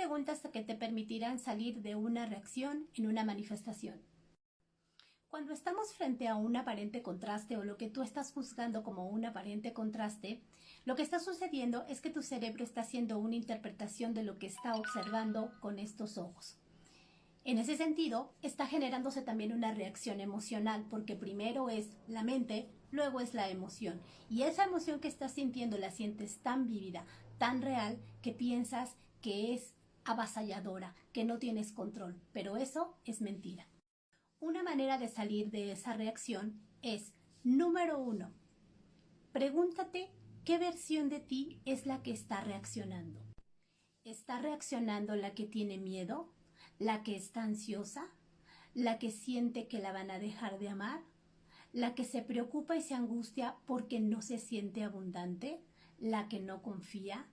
preguntas que te permitirán salir de una reacción en una manifestación. Cuando estamos frente a un aparente contraste o lo que tú estás juzgando como un aparente contraste, lo que está sucediendo es que tu cerebro está haciendo una interpretación de lo que está observando con estos ojos. En ese sentido, está generándose también una reacción emocional, porque primero es la mente, luego es la emoción. Y esa emoción que estás sintiendo la sientes tan vívida, tan real, que piensas que es avasalladora, que no tienes control. Pero eso es mentira. Una manera de salir de esa reacción es, número 1, pregúntate qué versión de ti es la que está reaccionando. ¿Está reaccionando la que tiene miedo? ¿La que está ansiosa? ¿La que siente que la van a dejar de amar? ¿La que se preocupa y se angustia porque no se siente abundante? ¿La que no confía?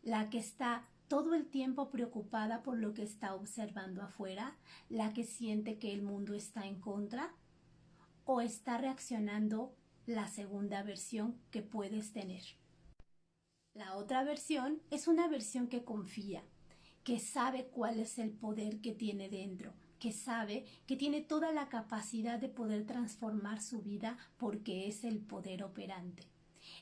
¿La que está todo el tiempo preocupada por lo que está observando afuera? ¿La que siente que el mundo está en contra? ¿O está reaccionando la segunda versión que puedes tener? La otra versión es una versión que confía, que sabe cuál es el poder que tiene dentro, que sabe que tiene toda la capacidad de poder transformar su vida porque es el poder operante.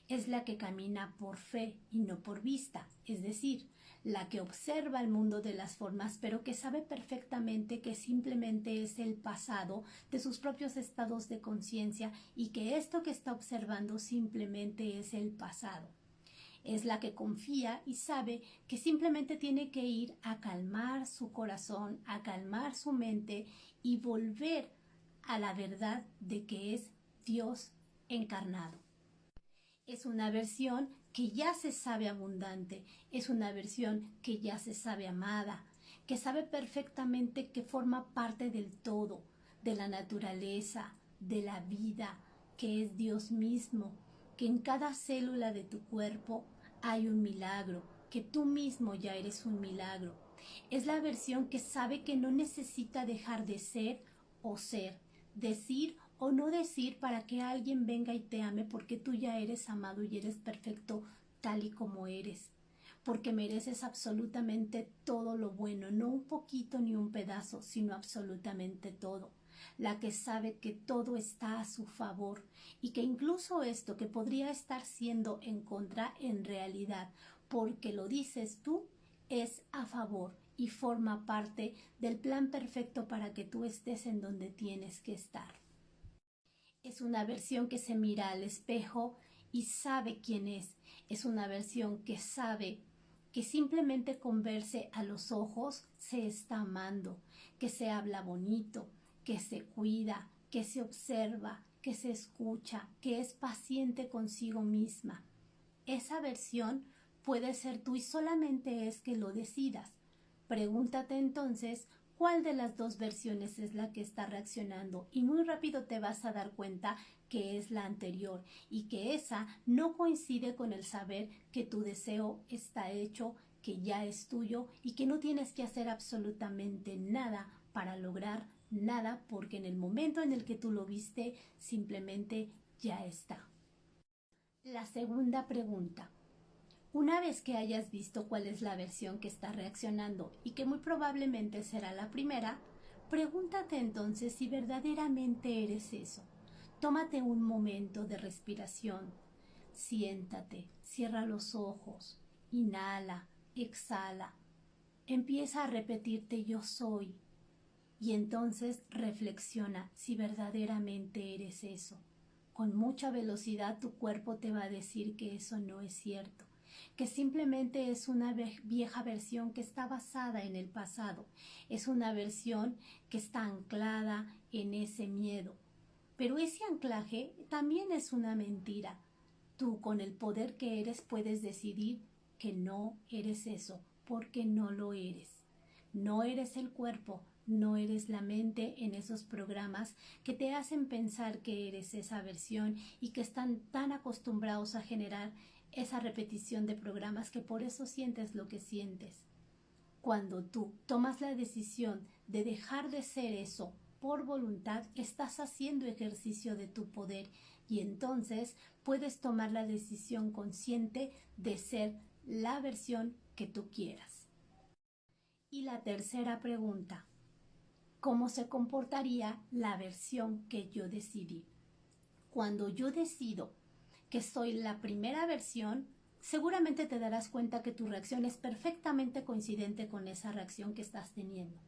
Es la que camina por fe y no por vista, es decir, la que observa el mundo de las formas, pero que sabe perfectamente que simplemente es el pasado de sus propios estados de conciencia y que esto que está observando simplemente es el pasado. Es la que confía y sabe que simplemente tiene que ir a calmar su corazón, a calmar su mente y volver a la verdad de que es Dios encarnado. Es una versión que ya se sabe abundante, es una versión que ya se sabe amada, que sabe perfectamente que forma parte del todo, de la naturaleza, de la vida, que es Dios mismo, que en cada célula de tu cuerpo hay un milagro, que tú mismo ya eres un milagro. Es la versión que sabe que no necesita dejar de ser o ser, decir o no decir para que alguien venga y te ame, porque tú ya eres amado y eres perfecto tal y como eres, porque mereces absolutamente todo lo bueno, no un poquito ni un pedazo, sino absolutamente todo. La que sabe que todo está a su favor y que incluso esto que podría estar siendo en contra, en realidad, porque lo dices tú, es a favor y forma parte del plan perfecto para que tú estés en donde tienes que estar. Es una versión que se mira al espejo y sabe quién es. Es una versión que sabe que simplemente con verse a los ojos se está amando, que se habla bonito, que se cuida, que se observa, que se escucha, que es paciente consigo misma. Esa versión puede ser tú y solamente es que lo decidas. Pregúntate entonces cuál de las dos versiones es la que está reaccionando y muy rápido te vas a dar cuenta que es la anterior y que esa no coincide con el saber que tu deseo está hecho, que ya es tuyo y que no tienes que hacer absolutamente nada para lograr nada porque en el momento en el que tú lo viste simplemente ya está. La segunda pregunta. Una vez que hayas visto cuál es la versión que está reaccionando y que muy probablemente será la primera, pregúntate entonces si verdaderamente eres eso. Tómate un momento de respiración. Siéntate, cierra los ojos, inhala, exhala. Empieza a repetirte yo soy y entonces reflexiona si verdaderamente eres eso. Con mucha velocidad tu cuerpo te va a decir que eso no es cierto, que simplemente es una vieja versión que está basada en el pasado, es una versión que está anclada en ese miedo. Pero ese anclaje también es una mentira. Tú con el poder que eres puedes decidir que no eres eso, porque no lo eres. No eres el cuerpo, no eres la mente en esos programas que te hacen pensar que eres esa versión y que están tan acostumbrados a generar esa repetición de programas que por eso sientes lo que sientes. Cuando tú tomas la decisión de dejar de ser eso por voluntad, estás haciendo ejercicio de tu poder y entonces puedes tomar la decisión consciente de ser la versión que tú quieras. Y la tercera pregunta, ¿cómo se comportaría la versión que yo decidí? Cuando yo decido que soy la primera versión, seguramente te darás cuenta que tu reacción es perfectamente coincidente con esa reacción que estás teniendo.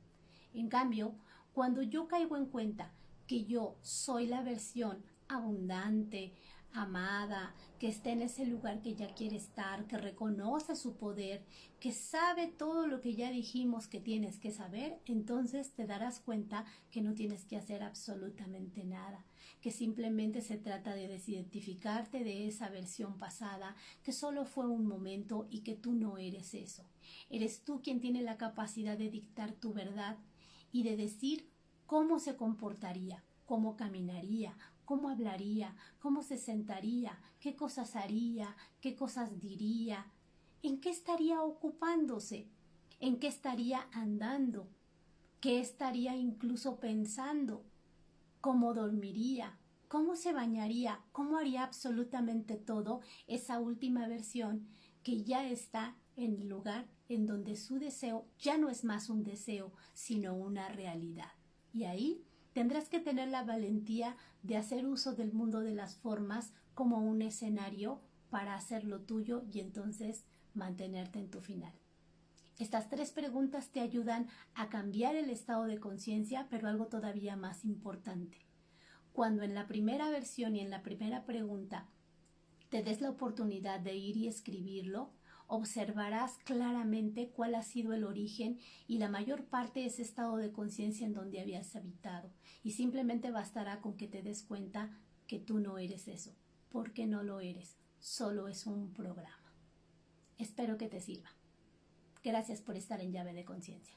En cambio, cuando yo caigo en cuenta que yo soy la versión abundante, amada, que está en ese lugar que ya quiere estar, que reconoce su poder, que sabe todo lo que ya dijimos que tienes que saber, entonces te darás cuenta que no tienes que hacer absolutamente nada, que simplemente se trata de desidentificarte de esa versión pasada, que solo fue un momento y que tú no eres eso. Eres tú quien tiene la capacidad de dictar tu verdad y de decir cómo se comportaría, cómo caminaría, cómo hablaría, cómo se sentaría, qué cosas haría, qué cosas diría, en qué estaría ocupándose, en qué estaría andando, qué estaría incluso pensando, cómo dormiría, cómo se bañaría, cómo haría absolutamente todo esa última versión que ya está en el lugar en donde su deseo ya no es más un deseo, sino una realidad. Y ahí tendrás que tener la valentía de hacer uso del mundo de las formas como un escenario para hacerlo tuyo y entonces mantenerte en tu final. Estas 3 preguntas te ayudan a cambiar el estado de conciencia, pero algo todavía más importante. Cuando en la primera versión y en la primera pregunta te des la oportunidad de ir y escribirlo, observarás claramente cuál ha sido el origen y la mayor parte de ese estado de conciencia en donde habías habitado. Y simplemente bastará con que te des cuenta que tú no eres eso, porque no lo eres, solo es un programa. Espero que te sirva. Gracias por estar en Llave de Conciencia.